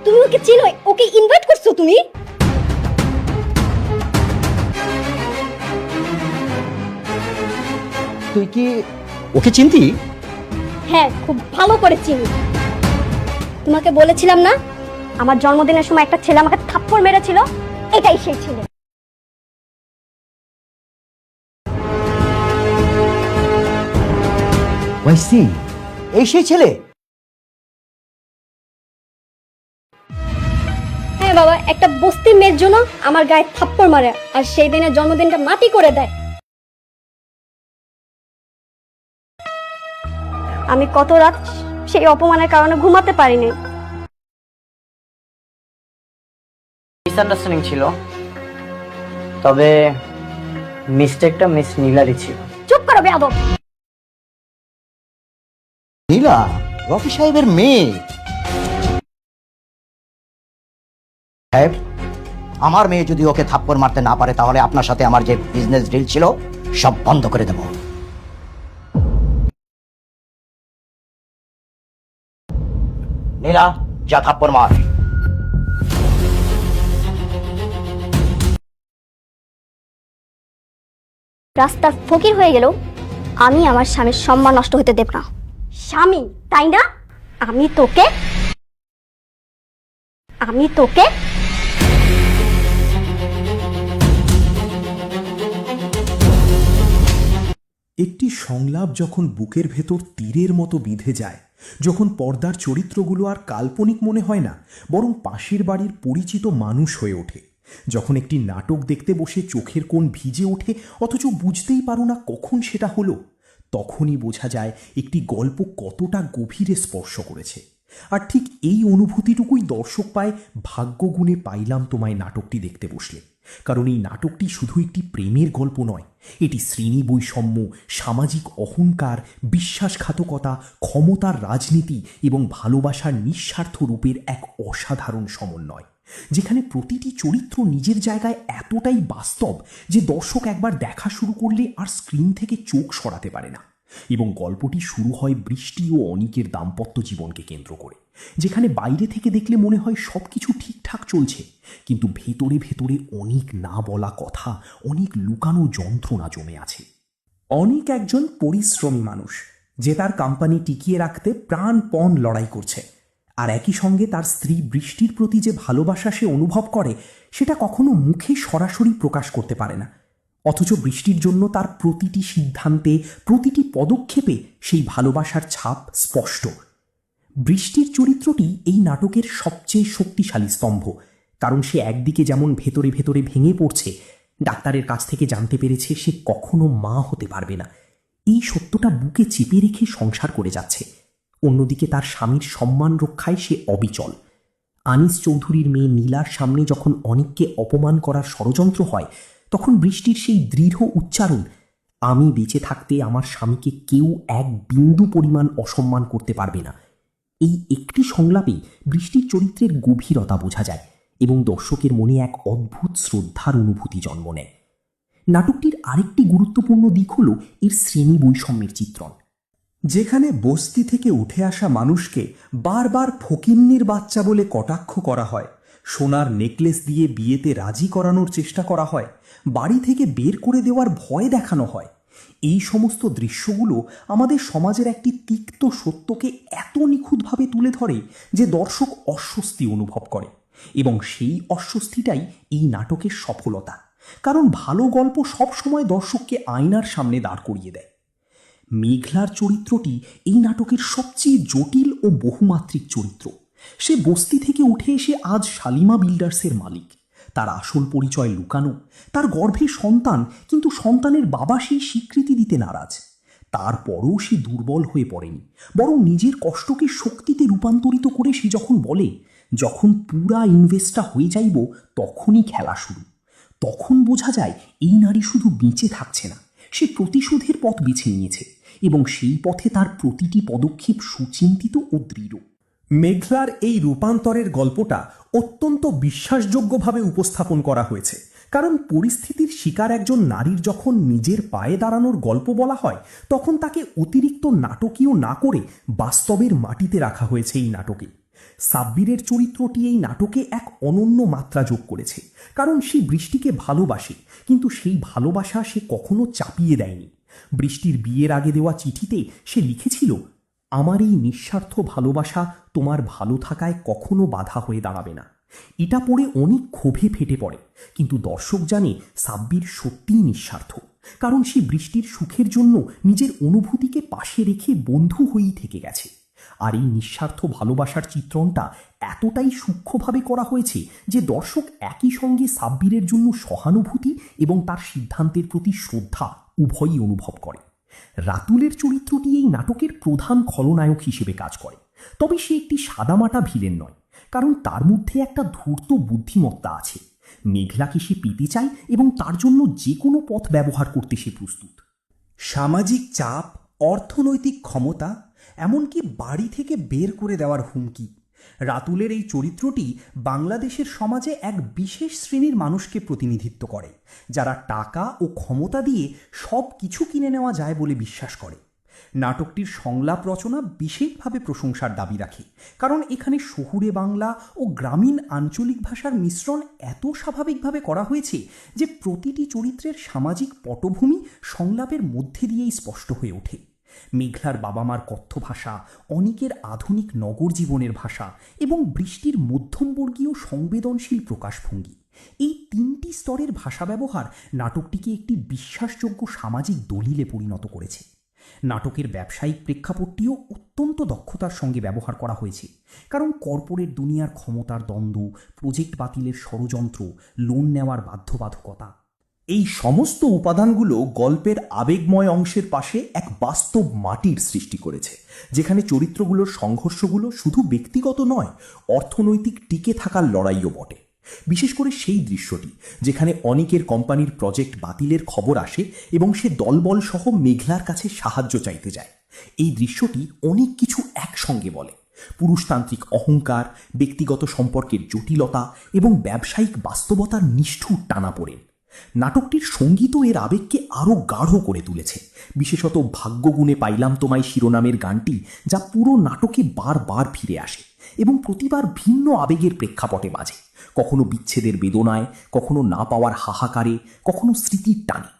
তুমি ওকে চিনো? ওকে ইনভাইট করছো তুমি? তুই কি ওকে চিনতি? হ্যাঁ, খুব ভালো করে চিনি। তোমাকে বলেছিলাম না আমার জন্মদিনের সময় একটা ছেলে আমাকে থাপ্পড় মেরেছিল? এটাই সেই ছেলে। ওয়াইসি, এই সেই ছেলে? হ্যাঁ বাবা, একটা বস্তির মেয়ের জন্য আমার গায়ে থাপ্পড় মারে আর সেই দিনের জন্মদিনটা মাটি করে দেয়। আমি কত রাত সেই অপমানের কারণে ঘুমাতে পারিনি। মিসআন্ডারস্ট্যান্ডিং ছিল, তবে মিস্টেকটা মিস নীলারই ছিল। চুপ করো বেয়াদব। নীলা রফি সাহেবের মেয়ে। সাহেব, আমার মেয়ে যদি ওকে থাপ্পড় মারতে না পারে তাহলে আপনার সাথে আমার যে বিজনেস ডিল ছিল সব বন্ধ করে দেব। নীলা, যা থাপ্পড় মার। রাস্তার ফকির হয়ে গেল আমি আমার স্বামীর সম্মান নষ্ট হতে দেব না। স্বামী তাই না? আমি তোকে একটি সংলাপ যখন বুকের ভেতর তীরের মতো বিঁধে যায়, যখন পর্দার চরিত্রগুলো আর কাল্পনিক মনে হয় না, বরং পাশের বাড়ির পরিচিত মানুষ হয়ে ওঠে, যখন একটি নাটক দেখতে বসে চোখের কোণ ভিজে ওঠে অথচ বুঝতেই পারো না কখন সেটা হলো, তখনই বোঝা যায় একটি গল্প কতটা গভীরে স্পর্শ করেছে। আর ঠিক এই অনুভূতিটুকুই দর্শক পায় ভাগ্য গুণে পাইলাম তোমায় নাটকটি দেখতে বসলে। কারণ এই নাটকটি শুধু একটি প্রেমের গল্প নয়, এটি শ্রেণী বৈষম্য, সামাজিক অহংকার, বিশ্বাসঘাতকতা, ক্ষমতার রাজনীতি এবং ভালোবাসার নিঃস্বার্থ রূপের এক অসাধারণ সমন্বয়, যেখানে প্রতিটি চরিত্র নিজের জায়গায় এতটাই বাস্তব যে দর্শক একবার দেখা শুরু করলে আর স্ক্রিন থেকে চোখ সরাতে পারে না। এবং গল্পটি শুরু হয় বৃষ্টি ও অনিকের দাম্পত্য জীবনকে কেন্দ্র করে, যেখানে বাইরে থেকে দেখলে মনে হয় সব কিছু ঠিকঠাক চলছে, কিন্তু ভেতরে ভেতরে অনেক না বলা কথা, অনেক লুকানো যন্ত্রণা জমে আছে। অনিক একজন পরিশ্রমী মানুষ, যে তার কোম্পানি টিকিয়ে রাখতে প্রাণপণ লড়াই করছে, আর একই সঙ্গে তার স্ত্রী বৃষ্টির প্রতি যে ভালোবাসা সে অনুভব করে সেটা কখনো মুখে সরাসরি প্রকাশ করতে পারে না। অথচ বৃষ্টির জন্য তার প্রতিটি সিদ্ধান্তে, প্রতিটি পদক্ষেপে সেই ভালোবাসার ছাপ স্পষ্ট। বৃষ্টির চরিত্রটি এই নাটকের সবচেয়ে শক্তিশালী স্তম্ভ, কারণ সে একদিকে যেমন ভেতরে ভেতরে ভেঙে পড়ছে, ডাক্তারের কাছ থেকে জানতে পেরেছে সে কখনো মা হতে পারবে না, এই সত্যটা বুকে চেপে রেখে সংসার করে যাচ্ছে। অন্যদিকে তার স্বামীর সম্মান রক্ষায় সে অবিচল। আনিস চৌধুরীর মেয়ে নীলার সামনে যখন অনিককে অপমান করার ষড়যন্ত্র হয়, তখন বৃষ্টির সেই দৃঢ় উচ্চারণ, আমি বেঁচে থাকতে আমার স্বামীকে কেউ এক বিন্দু পরিমাণ অসম্মান করতে পারবে না, এই একটি সংলাপেই বৃষ্টির চরিত্রের গভীরতা বোঝা যায় এবং দর্শকের মনে এক অদ্ভুত শ্রদ্ধার অনুভূতি জন্ম নেয়। নাটকটির আরেকটি গুরুত্বপূর্ণ দিক হল এর শ্রেণী বৈষম্যের চিত্রণ, যেখানে বস্তি থেকে উঠে আসা মানুষকে বারবার ফকিন্নির বাচ্চা বলে কটাক্ষ করা হয়, সোনার নেকলেস দিয়ে বিয়েতে রাজি করানোর চেষ্টা করা হয়, বাড়ি থেকে বের করে দেওয়ার ভয় দেখানো হয়। এই সমস্ত দৃশ্যগুলো আমাদের সমাজের একটি তিক্ত সত্যকে এত নিখুঁতভাবে তুলে ধরে যে দর্শক অস্বস্তি অনুভব করে, এবং সেই অস্বস্তিটাই এই নাটকের সফলতা, কারণ ভালো গল্প সবসময় দর্শককে আয়নার সামনে দাঁড় করিয়ে দেয়। মেঘলার চরিত্রটি এই নাটকের সবচেয়ে জটিল ও বহুমাত্রিক চরিত্র। সে বস্তি থেকে উঠে এসে আজ শালিমা বিল্ডার্সের মালিক, তার আসল পরিচয় লুকানো, তার গর্ভে সন্তান, কিন্তু সন্তানের বাবা সেই স্বীকৃতি দিতে নারাজ। তারপরও সে দুর্বল হয়ে পড়েনি, বরং নিজের কষ্টকে শক্তিতে রূপান্তরিত করে সে যখন বলে, যখন পুরা ইনভেস্টটা হয়ে যাইব তখনই খেলা শুরু, তখন বোঝা যায় এই নারী শুধু বেঁচে থাকছে না, সে প্রতিশোধের পথ বেছে নিয়েছে, এবং সেই পথে তার প্রতিটি পদক্ষেপ সুচিন্তিত ও দৃঢ়। মেঘলার এই রূপান্তরের গল্পটা অত্যন্ত বিশ্বাসযোগ্যভাবে উপস্থাপন করা হয়েছে, কারণ পরিস্থিতির শিকার একজন নারীর যখন নিজের পায়ে দাঁড়ানোর গল্প বলা হয়, তখন তাকে অতিরিক্ত নাটকীয় না করে বাস্তবের মাটিতে রাখা হয়েছে এই নাটকে। সাব্বিরের চরিত্রটি এই নাটকে এক অনন্য মাত্রা যোগ করেছে, কারণ সে বৃষ্টিকে ভালোবাসে, কিন্তু সেই ভালোবাসা সে কখনো চাপিয়ে দেয়নি। বৃষ্টির বিয়ের আগে দেওয়া চিঠিতে সে লিখেছিল, আমার এই নিঃস্বার্থ ভালোবাসা তোমার ভালো থাকায় কখনো বাধা হয়ে দাঁড়াবে না। এটা পড়ে অনেক ক্ষোভে ফেটে পড়ে, কিন্তু দর্শক জানে সাব্বির সত্যিই নিঃস্বার্থ, কারণ সে বৃষ্টির সুখের জন্য নিজের অনুভূতিকে পাশে রেখে বন্ধু হয়েই থেকে গেছে। আর এই নিঃস্বার্থ ভালোবাসার চিত্রণটা এতটাই সূক্ষ্মভাবে করা হয়েছে যে দর্শক একই সঙ্গে সাব্বিরের জন্য সহানুভূতি এবং তার সিদ্ধান্তের প্রতি শ্রদ্ধা উভয়ই অনুভব করে। রাতুলের চরিত্রটি এই নাটকের প্রধান খলনায়ক হিসেবে কাজ করে, তবে সে একটি সাদামাটা ভিলেন নয়, কারণ তার মধ্যে একটা ধূর্ত বুদ্ধিমত্তা আছে। মেঘলাকে সে পেতে চায় এবং তার জন্য যে কোনো পথ ব্যবহার করতে সে প্রস্তুত। সামাজিক চাপ, অর্থনৈতিক ক্ষমতা, এমনকি বাড়ি থেকে বের করে দেওয়ার হুমকি। রাতুলের এই চরিত্রটি বাংলাদেশের সমাজে এক বিশেষ শ্রেণীর মানুষকে প্রতিনিধিত্ব করে, যারা টাকা ও ক্ষমতা দিয়ে সব কিছু কিনে নেওয়া যায় বলে বিশ্বাস করে। নাটকটির সংলাপ রচনা বিশেষভাবে প্রশংসার দাবি রাখে, কারণ এখানে শহুরে বাংলা ও গ্রামীণ আঞ্চলিক ভাষার মিশ্রণ এত স্বাভাবিকভাবে করা হয়েছে যে প্রতিটি চরিত্রের সামাজিক পটভূমি সংলাপের মধ্যে দিয়েই স্পষ্ট হয়ে ওঠে। মেঘলার বাবা মার কথ্য ভাষা, অনিকের আধুনিক নগর জীবনের ভাষা এবং বৃষ্টির মধ্যমবর্গীয় সংবেদনশীল প্রকাশভঙ্গি, এই তিনটি স্তরের ভাষা ব্যবহার নাটকটিকে একটি বিশ্বাসযোগ্য সামাজিক দলিলে পরিণত করেছে। নাটকের ব্যবসায়িক প্রেক্ষাপটটিও অত্যন্ত দক্ষতার সঙ্গে ব্যবহার করা হয়েছে, কারণ কর্পোরেট দুনিয়ার ক্ষমতার দ্বন্দ্ব, প্রজেক্ট বাতিলের ষড়যন্ত্র, লোন নেওয়ার বাধ্যবাধকতা, এই সমস্ত উপাদানগুলো গল্পের আবেগময় অংশের পাশে এক বাস্তব মাটির সৃষ্টি করেছে, যেখানে চরিত্রগুলোর সংঘর্ষগুলো শুধু ব্যক্তিগত নয়, অর্থনৈতিক টিকে থাকার লড়াইও বটে। বিশেষ করে সেই দৃশ্যটি যেখানে অনিকের কোম্পানির প্রজেক্ট বাতিলের খবর আসে এবং সে দলবল সহ মেঘলার কাছে সাহায্য চাইতে যায়। এই দৃশ্যটি অনেক কিছু একসঙ্গে বলে: পুরুষতান্ত্রিক অহংকার, ব্যক্তিগত সম্পর্কের জটিলতা এবং ব্যবসায়িক বাস্তবতার নিষ্ঠুর টানাপোড়েন। নাটকটির সঙ্গীতও এর আবেগকে আরও গাঢ় করে তুলেছে, বিশেষত ভাগ্যগুণে পাইলাম তোমায় শিরোনামের গানটি, যা পুরো নাটকে বারবার ফিরে আসে এবং প্রতিবার ভিন্ন আবেগের প্রেক্ষাপটে বাজে, কখনো বিচ্ছেদের বেদনায়, কখনো না পাওয়ার হাহাকারে, কখনো স্মৃতির টানে।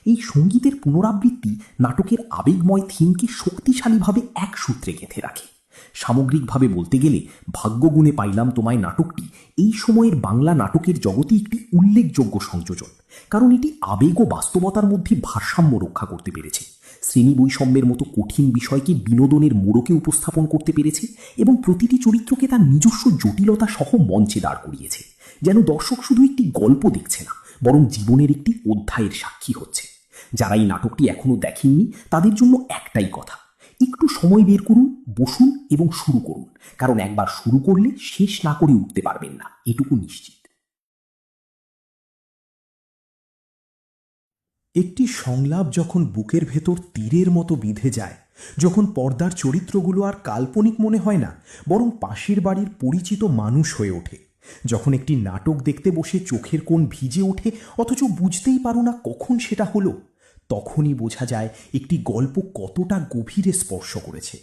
এই সঙ্গীতের পুনরাবৃত্তি নাটকের আবেগময় থিমকে শক্তিশালীভাবে এক সূত্রে গেঁথে রাখে। সামগ্রিকভাবে বলতে গেলে ভাগ্যগুণে পাইলাম তোমায় নাটকটি এই সময়ের বাংলা নাটকের জগতে একটি উল্লেখযোগ্য সংযোজন, কারণ এটি আবেগ ও বাস্তবতার মধ্যে ভারসাম্য রক্ষা করতে পেরেছে, শ্রেণী বৈষম্যের মতো কঠিন বিষয়কে বিনোদনের মোড়কে উপস্থাপন করতে পেরেছে এবং প্রতিটি চরিত্রকে তার নিজস্ব জটিলতা সহ মঞ্চে দাঁড় করিয়েছে, যেন দর্শক শুধু একটি গল্প দেখছে না, বরং জীবনের একটি অধ্যায়ের সাক্ষী হচ্ছে। যারা এই নাটকটি এখনো দেখেননি তাদের জন্য একটাই কথা: একটু সময় বের করুন, বসুন এবং শুরু করুন, কারণ একবার শুরু করলে শেষ না করে উঠতে পারবেন না, এটুকু নিশ্চিত। একটি সংলাপ যখন বুকের ভেতর তীরের মতো বিঁধে যায়, যখন পর্দার চরিত্রগুলো আর কাল্পনিক মনে হয় না, বরং পাশের বাড়ির পরিচিত মানুষ হয়ে ওঠে, যখন একটি নাটক দেখতে বসে চোখের কোণ ভিজে ওঠে অথচ বুঝতেই পারো না কখন সেটা হলো, তখনই বোঝা যায় একটি গল্প কতটা গভীরে স্পর্শ করেছে।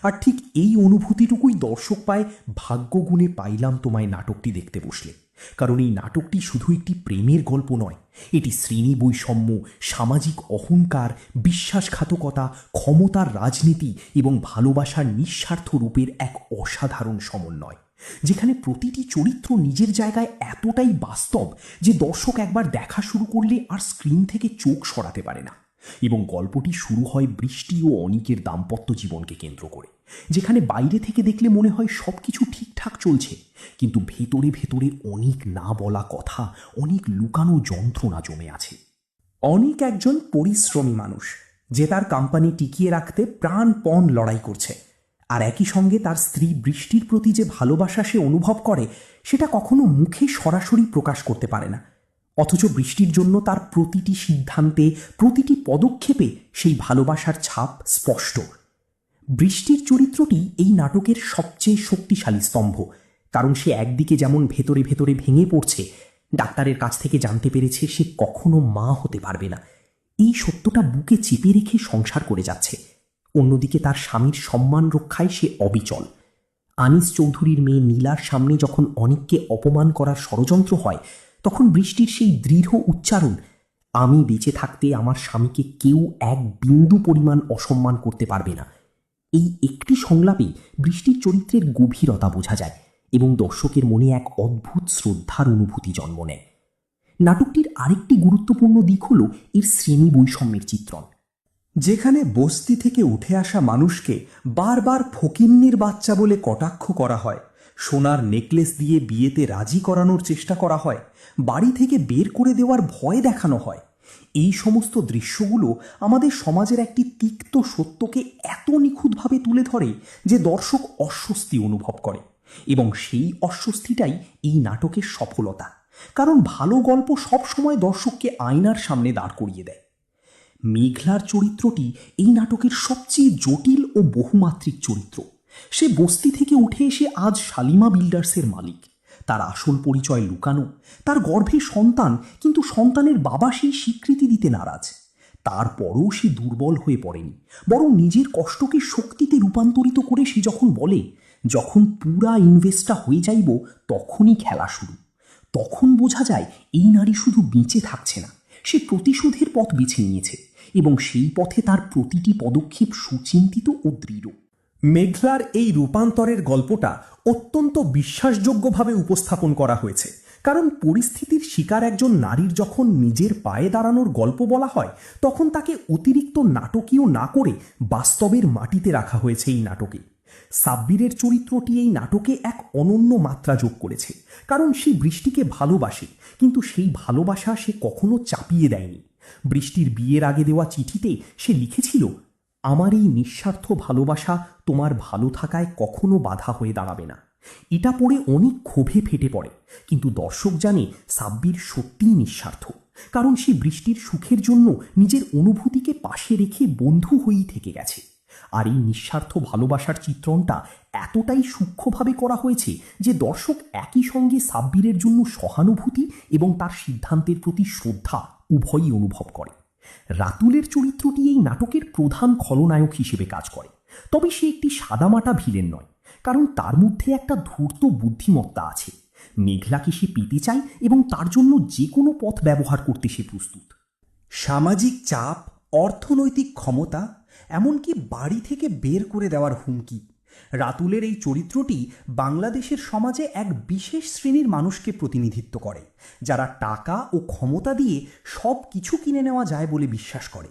আর ঠিক এই অনুভূতিটুকুই দর্শক পায় ভাগ্যগুণে পাইলাম তোমায় নাটকটি দেখতে বসলে, কারণ এই নাটকটি শুধু একটি প্রেমের গল্প নয়, এটি শ্রেণী বৈষম্য, সামাজিক অহংকার, বিশ্বাসঘাতকতা, ক্ষমতার রাজনীতি এবং ভালোবাসার নিঃস্বার্থ রূপের এক অসাধারণ সমন্বয়, যেখানে প্রতিটি চরিত্র নিজের জায়গায় এতটাই বাস্তব যে দর্শক একবার দেখা শুরু করলে আর স্ক্রিন থেকে চোখ সরাতে পারে না। এবং গল্পটি শুরু হয় বৃষ্টি ও অনিকের দাম্পত্য জীবনকে কেন্দ্র করে, যেখানে বাইরে থেকে দেখলে মনে হয় সব কিছু ঠিকঠাক চলছে, কিন্তু ভেতরে ভেতরে অনেক না বলা কথা, অনেক লুকানো যন্ত্রণা জমে আছে। অনিক একজন পরিশ্রমী মানুষ, যে তার কোম্পানি টিকিয়ে রাখতে প্রাণপণ লড়াই করছে, আর একই সঙ্গে তার স্ত্রী বৃষ্টির প্রতি যে ভালোবাসা সে অনুভব করে সেটা কখনো মুখে সরাসরি প্রকাশ করতে পারে না, অথচ বৃষ্টির জন্য তার প্রতিটি সিদ্ধান্তে, প্রতিটি পদক্ষেপে সেই ভালোবাসার ছাপ স্পষ্ট। বৃষ্টির চরিত্রটি এই নাটকের সবচেয়ে শক্তিশালী স্তম্ভ, কারণ সে একদিকে যেমন ভেতরে ভেতরে ভেঙে পড়ছে, ডাক্তারের কাছ থেকে জানতে পেরেছে সে কখনো মা হতে পারবে না, এই সত্যটা বুকে চেপে রেখে সংসার করে যাচ্ছে। অন্যদিকে তার স্বামীর সম্মান রক্ষায় সে অবিচল। আনিস চৌধুরীর মেয়ে নীলার সামনে যখন অনিককে অপমান করার ষড়যন্ত্র হয়, তখন বৃষ্টির সেই দৃঢ় উচ্চারণ, আমি বেঁচে থাকতে আমার স্বামীকে কেউ এক বিন্দু পরিমাণ অসম্মান করতে পারবে না, এই একটি সংলাপে বৃষ্টির চরিত্রের গভীরতা বোঝা যায় এবং দর্শকের মনে এক অদ্ভুত শ্রদ্ধার অনুভূতি জন্ম নেয়। নাটকটির আরেকটি গুরুত্বপূর্ণ দিক হল এর শ্রেণী বৈষম্যের চিত্রণ। যেখানে বস্তি থেকে উঠে আসা মানুষকে বারবার ফকিন্নির বাচ্চা বলে কটাক্ষ করা হয়, সোনার নেকলেস দিয়ে বিয়েতে রাজি করানোর চেষ্টা করা হয়, বাড়ি থেকে বের করে দেওয়ার ভয় দেখানো হয়, এই সমস্ত দৃশ্যগুলো আমাদের সমাজের একটি তিক্ত সত্যকে এত নিখুঁতভাবে তুলে ধরে যে দর্শক অস্বস্তি অনুভব করে, এবং সেই অস্বস্তিটাই এই নাটকের সফলতা। কারণ ভালো গল্প সবসময় দর্শককে আয়নার সামনে দাঁড় করিয়ে দেয়। মেঘলার চরিত্রটি এই নাটকের সবচেয়ে জটিল ও বহুমাত্রিক চরিত্র। সে বস্তি থেকে উঠে এসে আজ শালিমা বিল্ডার্সের মালিক। তার আসল পরিচয় লুকানো, তার গর্ভে সন্তান, কিন্তু সন্তানের বাবা সেই স্বীকৃতি দিতে নারাজ। তারপরও সে দুর্বল হয়ে পড়েনি, বরং নিজের কষ্টকে শক্তিতে রূপান্তরিত করে সে যখন বলে, যখন পুরা ইনভেস্টটা হয়ে যাইব তখনই খেলা শুরু, তখন বোঝা যায় এই নারী শুধু বেঁচে থাকছে না, সে প্রতিশোধের পথ বেছে নিয়েছে এবং সেই পথে তার প্রতিটি পদক্ষেপ সুচিন্তিত ও দৃঢ়। মেঘলার এই রূপান্তরের গল্পটা অত্যন্ত বিশ্বাসযোগ্যভাবে উপস্থাপন করা হয়েছে, কারণ পরিস্থিতির শিকার একজন নারীর যখন নিজের পায়ে দাঁড়ানোর গল্প বলা হয়, তখন তাকে অতিরিক্ত নাটকীয় না করে বাস্তবের মাটিতে রাখা হয়েছে এই নাটকে। সাব্বিরের চরিত্রটি এই নাটকে এক অনন্য মাত্রা যোগ করেছে, কারণ সে বৃষ্টিকে ভালোবাসে, কিন্তু সেই ভালোবাসা সে কখনো চাপিয়ে দেয়নি। বৃষ্টির বিয়ের আগে দেওয়া চিঠিতে সে লিখেছিল, আমার এই নিঃস্বার্থ ভালোবাসা তোমার ভালো থাকায় কখনো বাধা হয়ে দাঁড়াবে না। এটা পড়ে অনেক ক্ষোভে ফেটে পড়ে, কিন্তু দর্শক জানে সাব্বির সত্যিই নিঃস্বার্থ, কারণ সে বৃষ্টির সুখের জন্য নিজের অনুভূতিকে পাশে রেখে বন্ধু হয়েই থেকে গেছে। আর এই নিঃস্বার্থ ভালোবাসার চিত্রণটা এতটাই সূক্ষ্মভাবে করা হয়েছে যে দর্শক একই সঙ্গে সাব্বিরের জন্য সহানুভূতি এবং তার সিদ্ধান্তের প্রতি শ্রদ্ধা উভয়ই অনুভব করে। রাতুলের চরিত্রটি এই নাটকের প্রধান খলনায়ক হিসেবে কাজ করে, তবে সে একটি সাদামাটা ভিলেন নয়, কারণ তার মধ্যে একটা ধূর্ত বুদ্ধিমত্তা আছে। মেঘলাকে সে পেতে চায় এবং তার জন্য যে কোনো পথ ব্যবহার করতে সে প্রস্তুত। সামাজিক চাপ, অর্থনৈতিক ক্ষমতা, এমনকি বাড়ি থেকে বের করে দেওয়ার হুমকি, রাতুলের এই চরিত্রটি বাংলাদেশের সমাজে এক বিশেষ শ্রেণীর মানুষকে প্রতিনিধিত্ব করে, যারা টাকা ও ক্ষমতা দিয়ে সব কিছু কিনে নেওয়া যায় বলে বিশ্বাস করে।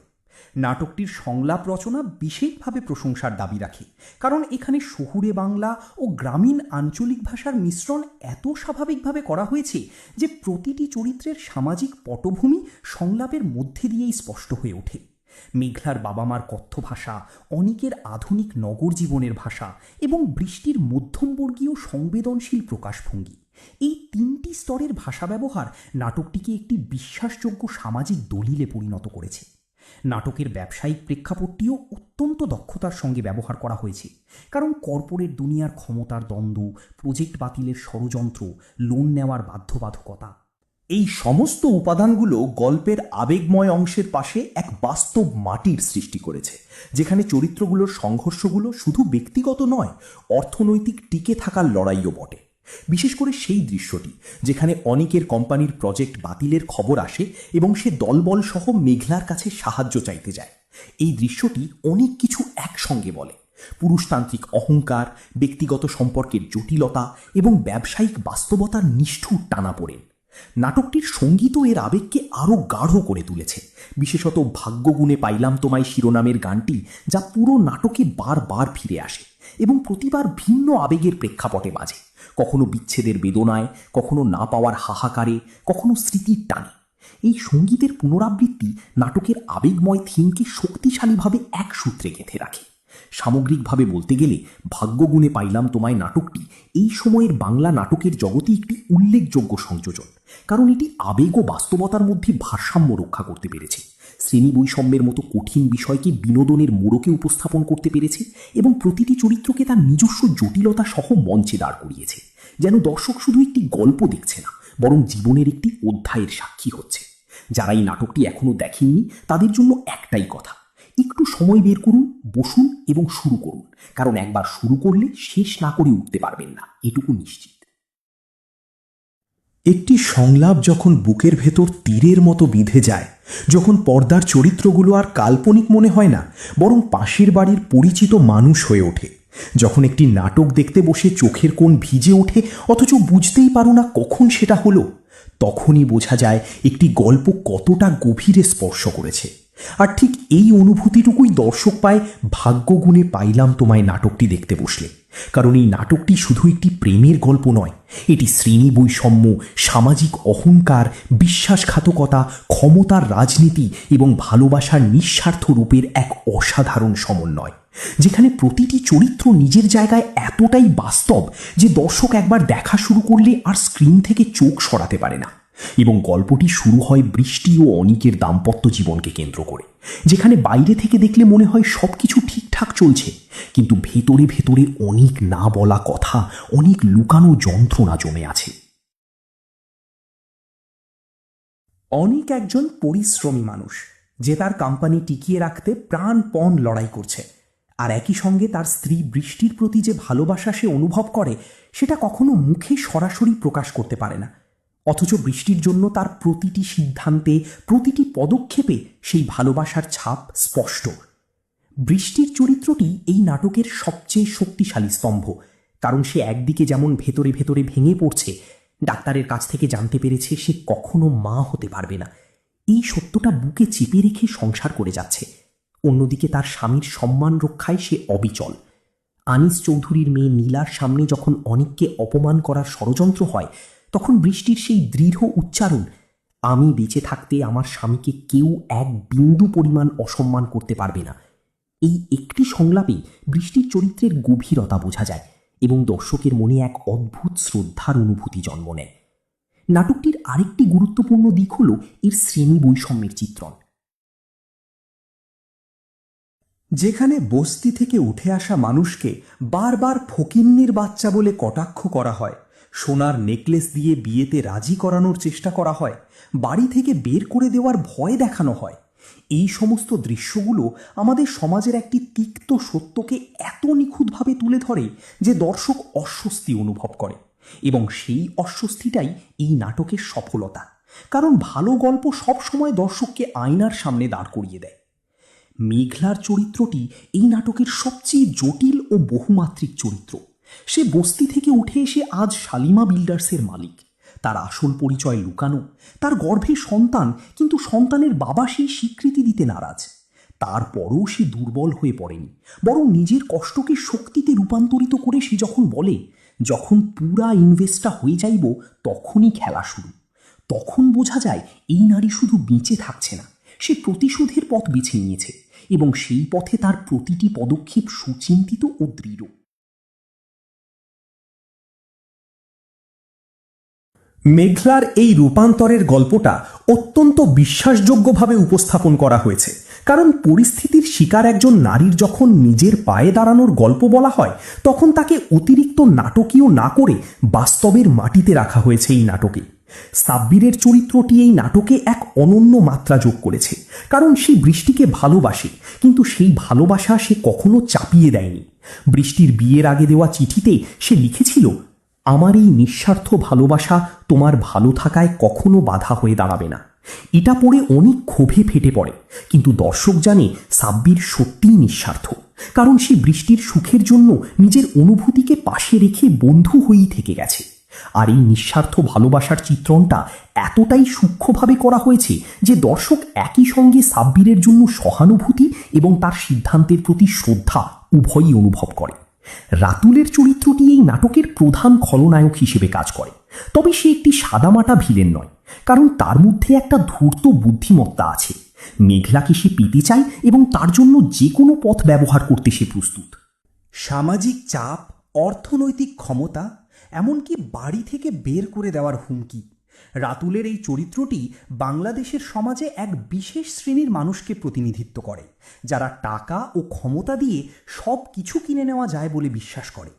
নাটকটির সংলাপ রচনা বিশেষভাবে প্রশংসার দাবি রাখে, কারণ এখানে শহুরে বাংলা ও গ্রামীণ আঞ্চলিক ভাষার মিশ্রণ এত স্বাভাবিকভাবে করা হয়েছে যে প্রতিটি চরিত্রের সামাজিক পটভূমি সংলাপের মধ্যে দিয়েই স্পষ্ট হয়ে ওঠে। মেঘলার বাবা মার কথ্য ভাষা, অনিকের আধুনিক নগর জীবনের ভাষা এবং বৃষ্টির মধ্যমবর্গীয় সংবেদনশীল প্রকাশভঙ্গি, এই তিনটি স্তরের ভাষা ব্যবহার নাটকটিকে একটি বিশ্বাসযোগ্য সামাজিক দলিলে পরিণত করেছে। নাটকের ব্যবসায়িক প্রেক্ষাপটটিও অত্যন্ত দক্ষতার সঙ্গে ব্যবহার করা হয়েছে, কারণ কর্পোরেট দুনিয়ার ক্ষমতার দ্বন্দ্ব, প্রজেক্ট বাতিলের ষড়যন্ত্র, লোন নেওয়ার বাধ্যবাধকতা, এই সমস্ত উপাদানগুলো গল্পের আবেগময় অংশের পাশে এক বাস্তব মাটির সৃষ্টি করেছে, যেখানে চরিত্রগুলোর সংঘর্ষগুলো শুধু ব্যক্তিগত নয়, অর্থনৈতিক টিকে থাকার লড়াইও বটে। বিশেষ করে সেই দৃশ্যটি যেখানে অনিকের কোম্পানির প্রজেক্ট বাতিলের খবর আসে এবং সে দলবল সহ মেঘলার কাছে সাহায্য চাইতে যায়। এই দৃশ্যটি অনেক কিছু একসঙ্গে বলে: পুরুষতান্ত্রিক অহংকার, ব্যক্তিগত সম্পর্কের জটিলতা এবং ব্যবসায়িক বাস্তবতার নিষ্ঠুর টানাপোড়েন। নাটকটির সঙ্গীতও এর আবেগকে আরও গাঢ় করে তুলেছে, বিশেষত ভাগ্যগুণে পাইলাম তোমায় শিরোনামের গানটি, যা পুরো নাটকে বারবার ফিরে আসে এবং প্রতিবার ভিন্ন আবেগের প্রেক্ষাপটে বাজে, কখনো বিচ্ছেদের বেদনায়, কখনো না পাওয়ার হাহাকারে, কখনো স্মৃতির টানে। এই সঙ্গীতের পুনরাবৃত্তি নাটকের আবেগময় থিমকে শক্তিশালীভাবে এক সূত্রে গেঁথে রাখে। সামগ্রিকভাবে বলতে গেলে ভাগ্যগুণে পাইলাম তোমায় নাটকটি এই সময়ের বাংলা নাটকের জগতে একটি উল্লেখযোগ্য সংযোজন, কারণ এটি আবেগ ও বাস্তবতার মধ্যে ভারসাম্য রক্ষা করতে পেরেছে, শ্রেণী বৈষম্যের মতো কঠিন বিষয়কে বিনোদনের মোড়কে উপস্থাপন করতে পেরেছে এবং প্রতিটি চরিত্রকে তার নিজস্ব জটিলতা সহ মঞ্চে দাঁড় করিয়েছে, যেন দর্শক শুধু একটি গল্প দেখছে না, বরং জীবনের একটি অধ্যায়ের সাক্ষী হচ্ছে। যারা এই নাটকটি এখনো দেখেননি তাদের জন্য একটাই কথা: একটু সময় বের করুন, বসুন এবং শুরু করুন, কারণ একবার শুরু করলে শেষ না করে উঠতে পারবেন না, এটুকু নিশ্চিত। একটি সংলাপ যখন বুকের ভেতর তীরের মতো বিঁধে যায়, যখন পর্দার চরিত্রগুলো আর কাল্পনিক মনে হয় না, বরং পাশের বাড়ির পরিচিত মানুষ হয়ে ওঠে, যখন একটি নাটক দেখতে বসে চোখের কোণ ভিজে ওঠে অথচ বুঝতেই পারো না কখন সেটা হলো, তখনই বোঝা যায় একটি গল্প কতটা গভীরে স্পর্শ করেছে। আর ঠিক এই অনুভূতিটুকুই দর্শক পায় ভাগ্য গুণে পাইলাম তোমায় নাটকটি দেখতে বসলে। কারণ এই নাটকটি শুধু একটি প্রেমের গল্প নয়, এটি শ্রেণী বৈষম্য, সামাজিক অহংকার, বিশ্বাসঘাতকতা, ক্ষমতার রাজনীতি এবং ভালোবাসার নিঃস্বার্থ রূপের এক অসাধারণ সমন্বয়, যেখানে প্রতিটি চরিত্র নিজের জায়গায় এতটাই বাস্তব যে দর্শক একবার দেখা শুরু করলে আর স্ক্রিন থেকে চোখ সরাতে পারে না। এবং গল্পটি শুরু হয় বৃষ্টি ও অনিকের দাম্পত্য জীবনকে কেন্দ্র করে, যেখানে বাইরে থেকে দেখলে মনে হয় সবকিছু ঠিকঠাক চলছে, কিন্তু ভেতরে ভেতরে অনেক না বলা কথা, অনেক লুকানো যন্ত্রণা জমে আছে। অনিক একজন পরিশ্রমী মানুষ, যে তার কোম্পানি টিকিয়ে রাখতে প্রাণপণ লড়াই করছে। আর একই সঙ্গে তার স্ত্রী বৃষ্টির প্রতি যে ভালোবাসা সে অনুভব করে, সেটা কখনো মুখে সরাসরি প্রকাশ করতে পারে না। অথচ বৃষ্টির জন্য তার প্রতিটি সিদ্ধান্তে, প্রতিটি পদক্ষেপে সেই ভালোবাসার ছাপ স্পষ্ট। বৃষ্টির চরিত্রটি এই নাটকের সবচেয়ে শক্তিশালী স্তম্ভ, কারণ সে একদিকে যেমন ভেতরে ভেতরে ভেঙে পড়ছে, ডাক্তারের কাছ থেকে জানতে পেরেছে সে কখনো মা হতে পারবে না, এই সত্যটা বুকে চেপে রেখে সংসার করে যাচ্ছে। অন্যদিকে তার স্বামীর সম্মান রক্ষায় সে অবিচল। আনিস চৌধুরীর মেয়ে নীলার সামনে যখন অনিককে অপমান করার ষড়যন্ত্র হয়, তখন বৃষ্টির সেই দৃঢ় উচ্চারণ, আমি বেঁচে থাকতে আমার স্বামীকে কেউ এক বিন্দু পরিমাণ অসম্মান করতে পারবে না, এই একটি সংলাপে বৃষ্টির চরিত্রের গভীরতা বোঝা যায় এবং দর্শকের মনে এক অদ্ভুত শ্রদ্ধার অনুভূতি জন্ম নেয়। নাটকটির আরেকটি গুরুত্বপূর্ণ দিক হল এর শ্রেণী বৈষম্যের চিত্রণ। যেখানে বস্তি থেকে উঠে আসা মানুষকে বারবার ফকিন্নির বাচ্চা বলে কটাক্ষ করা হয়, সোনার নেকলেস দিয়ে বিয়েতে রাজি করানোর চেষ্টা করা হয়, বাড়ি থেকে বের করে দেওয়ার ভয় দেখানো হয়, এই সমস্ত দৃশ্যগুলো আমাদের সমাজের একটি তিক্ত সত্যকে এত নিখুঁতভাবে তুলে ধরে যে দর্শক অস্বস্তি অনুভব করে। এবং সেই অস্বস্তিটাই এই নাটকের সফলতা, কারণ ভালো গল্প সবসময় দর্শককে আয়নার সামনে দাঁড় করিয়ে দেয়। মেঘলার চরিত্রটি এই নাটকের সবচেয়ে জটিল ও বহুমাত্রিক চরিত্র। সে বস্তি থেকে উঠে এসে আজ শালিমা বিল্ডার্সের মালিক। তার আসল পরিচয় লুকানো, তার গর্ভে সন্তান, কিন্তু সন্তানের বাবা সেই স্বীকৃতি দিতে নারাজ। তারপরও সে দুর্বল হয়ে পড়েনি, বরং নিজের কষ্টকে শক্তিতে রূপান্তরিত করে সে যখন বলে, যখন পুরা ইনভেস্টটা হয়ে যাইব তখনই খেলা শুরু, তখন বোঝা যায় এই নারী শুধু বেঁচে থাকছে না, সে প্রতিশোধের পথ বেছে নিয়েছে এবং সেই পথে তার প্রতিটি পদক্ষেপ সুচিন্তিত ও দৃঢ়। মেঘলার এই রূপান্তরের গল্পটা অত্যন্ত বিশ্বাসযোগ্যভাবে উপস্থাপন করা হয়েছে, কারণ পরিস্থিতির শিকার একজন নারীর যখন নিজের পায়ে দাঁড়ানোর গল্প বলা হয়, তখন তাকে অতিরিক্ত নাটকীয় না করে বাস্তবের মাটিতে রাখা হয়েছে এই নাটকে। সাব্বিরের চরিত্রটি এই নাটকে এক অনন্য মাত্রা যোগ করেছে, কারণ সে বৃষ্টিকে ভালোবাসে, কিন্তু সেই ভালোবাসা সে কখনো চাপিয়ে দেয়নি। বৃষ্টির বিয়ের আগে দেওয়া চিঠিতে সে লিখেছিল, আমার এই নিঃস্বার্থ ভালোবাসা তোমার ভালো থাকায় কখনো বাধা হয়ে দাঁড়াবে না। এটা পড়ে অনেক ক্ষোভে ফেটে পড়ে, কিন্তু দর্শক জানে সাব্বির সত্যিই নিঃস্বার্থ, কারণ সে বৃষ্টির সুখের জন্য নিজের অনুভূতিকে পাশে রেখে বন্ধু হয়েই থেকে গেছে। আর এই নিঃস্বার্থ ভালোবাসার চিত্রণটা এতটাই সূক্ষ্মভাবে করা হয়েছে যে দর্শক একই সঙ্গে সাব্বিরের জন্য সহানুভূতি এবং তার সিদ্ধান্তের প্রতি শ্রদ্ধা উভয়ই অনুভব করে। রাতুলের চরিত্রটি এই নাটকের প্রধান খলনায়ক হিসেবে কাজ করে, তবে সে একটি সাদামাটা ভিলেন নয়, কারণ তার মধ্যে একটা ধূর্ত বুদ্ধিমত্তা আছে। মেঘলাকে সে পেতে চায় এবং তার জন্য যে কোনো পথ ব্যবহার করতে সে প্রস্তুত। সামাজিক চাপ, অর্থনৈতিক ক্ষমতা, এমনকি বাড়ি থেকে বের করে দেওয়ার হুমকি, রাতুলের এই চরিত্রটি বাংলাদেশের সমাজে এক বিশেষ শ্রেণীর মানুষকে প্রতিনিধিত্ব করে, যারা টাকা ও ক্ষমতা দিয়ে সব কিছু কিনে নেওয়া যায় বলে বিশ্বাস করে।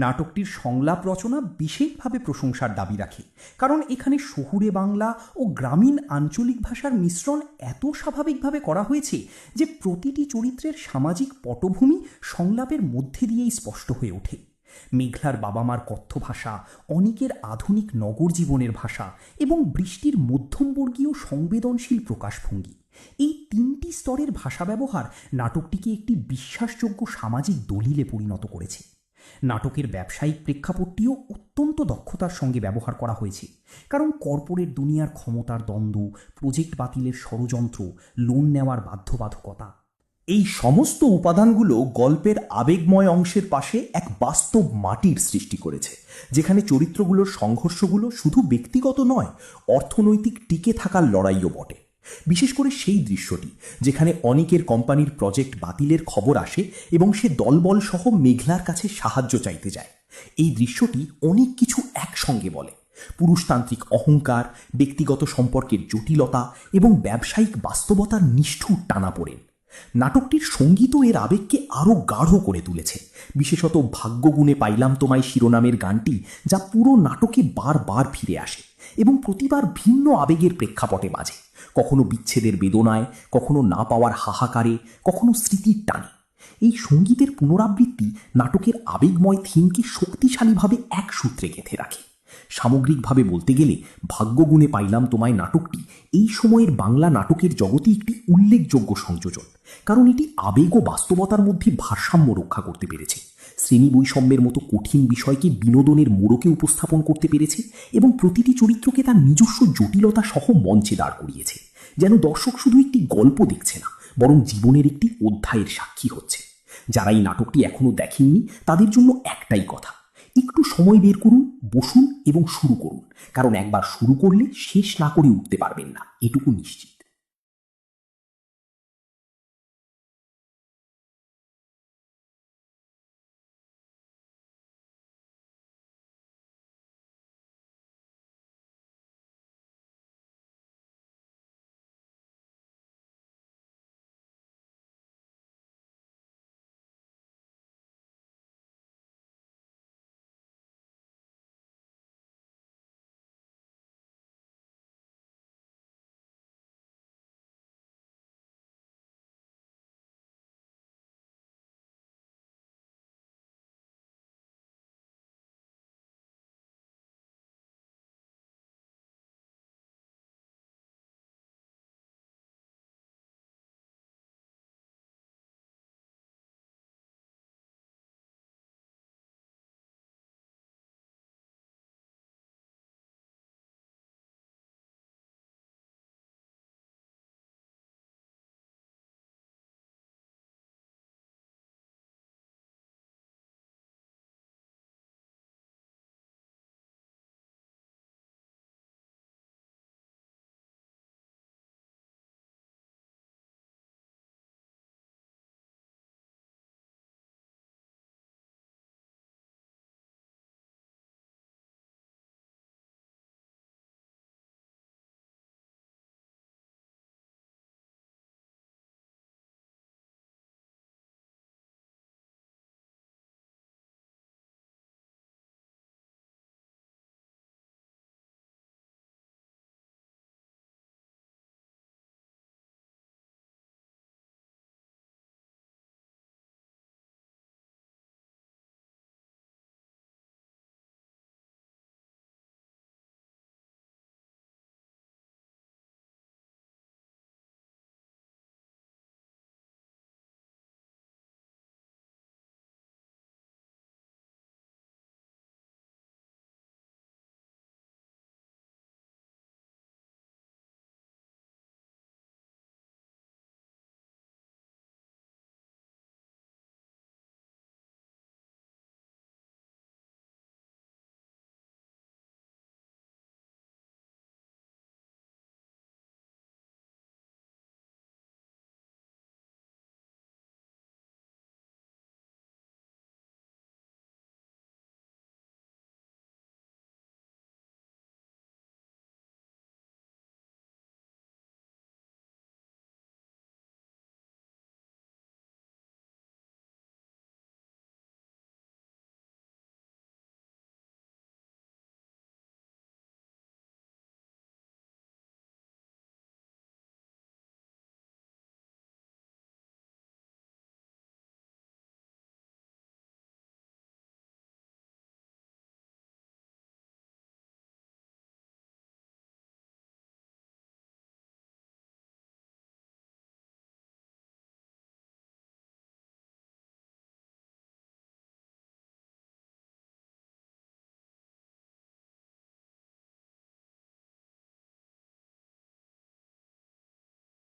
নাটকটির সংলাপ রচনা বিশেষভাবে প্রশংসার দাবি রাখে, কারণ এখানে শহুরে বাংলা ও গ্রামীণ আঞ্চলিক ভাষার মিশ্রণ এত স্বাভাবিকভাবে করা হয়েছে যে প্রতিটি চরিত্রের সামাজিক পটভূমি সংলাপের মধ্যে দিয়েই স্পষ্ট হয়ে ওঠে। মেঘলার বাবা মার কথ্য ভাষা, অনিকের আধুনিক নগর জীবনের ভাষা এবং বৃষ্টির মধ্যমবর্গীয় সংবেদনশীল প্রকাশভঙ্গি, এই তিনটি স্তরের ভাষা ব্যবহার নাটকটিকে একটি বিশ্বাসযোগ্য সামাজিক দলিলে পরিণত করেছে। নাটকের ব্যবসায়িক প্রেক্ষাপটটিও অত্যন্ত দক্ষতার সঙ্গে ব্যবহার করা হয়েছে, কারণ কর্পোরেট দুনিয়ার ক্ষমতার দ্বন্দ্ব, প্রজেক্ট বাতিলের ষড়যন্ত্র, লোন নেওয়ার বাধ্যবাধকতা, এই সমস্ত উপাদানগুলো গল্পের আবেগময় অংশের পাশে এক বাস্তব মাটির সৃষ্টি করেছে, যেখানে চরিত্রগুলোর সংঘর্ষগুলো শুধু ব্যক্তিগত নয়, অর্থনৈতিক টিকে থাকার লড়াইও বটে। বিশেষ করে সেই দৃশ্যটি যেখানে অনিকের কোম্পানির প্রজেক্ট বাতিলের খবর আসে এবং সে দলবল সহ মেঘলার কাছে সাহায্য চাইতে যায়। এই দৃশ্যটি অনেক কিছু একসঙ্গে বলে: পুরুষতান্ত্রিক অহংকার, ব্যক্তিগত সম্পর্কের জটিলতা এবং ব্যবসায়িক বাস্তবতার নিষ্ঠুর টানাপোড়েন। নাটকটির সঙ্গীতও এর আবেগকে আরও গাঢ় করে তুলেছে, বিশেষত ভাগ্যগুণে পাইলাম তোমায় শিরোনামের গানটি, যা পুরো নাটকে বারবার ফিরে আসে এবং প্রতিবার ভিন্ন আবেগের প্রেক্ষাপটে বাজে, কখনো বিচ্ছেদের বেদনায়, কখনো না পাওয়ার হাহাকারে, কখনো স্মৃতির টানে। এই সঙ্গীতের পুনরাবৃত্তি নাটকের আবেগময় থিমকে শক্তিশালীভাবে এক সূত্রে গেঁথে রাখে। সামগ্রিকভাবে বলতে গেলে ভাগ্যগুণে পাইলাম তোমায় নাটকটি এই সময়ের বাংলা নাটকের জগতে একটি উল্লেখযোগ্য সংযোজন, কারণ এটি আবেগ ও বাস্তবতার মধ্যে ভারসাম্য রক্ষা করতে পেরেছে, শ্রেণী বৈষম্যের মতো কঠিন বিষয়কে বিনোদনের মোড়কে উপস্থাপন করতে পেরেছে এবং প্রতিটি চরিত্রকে তার নিজস্ব জটিলতা সহ মঞ্চে দাঁড় করিয়েছে, যেন দর্শক শুধু একটি গল্প দেখছে না, বরং জীবনের একটি অধ্যায়ের সাক্ষী হচ্ছে। যারা এই নাটকটি এখনো দেখেননি তাদের জন্য একটাই কথা: একটু সময় বের করুন, বসুন এবং শুরু করুন, কারণ একবার শুরু করলে শেষ না করে উঠতে পারবেন না, এটুকু নিশ্চিত।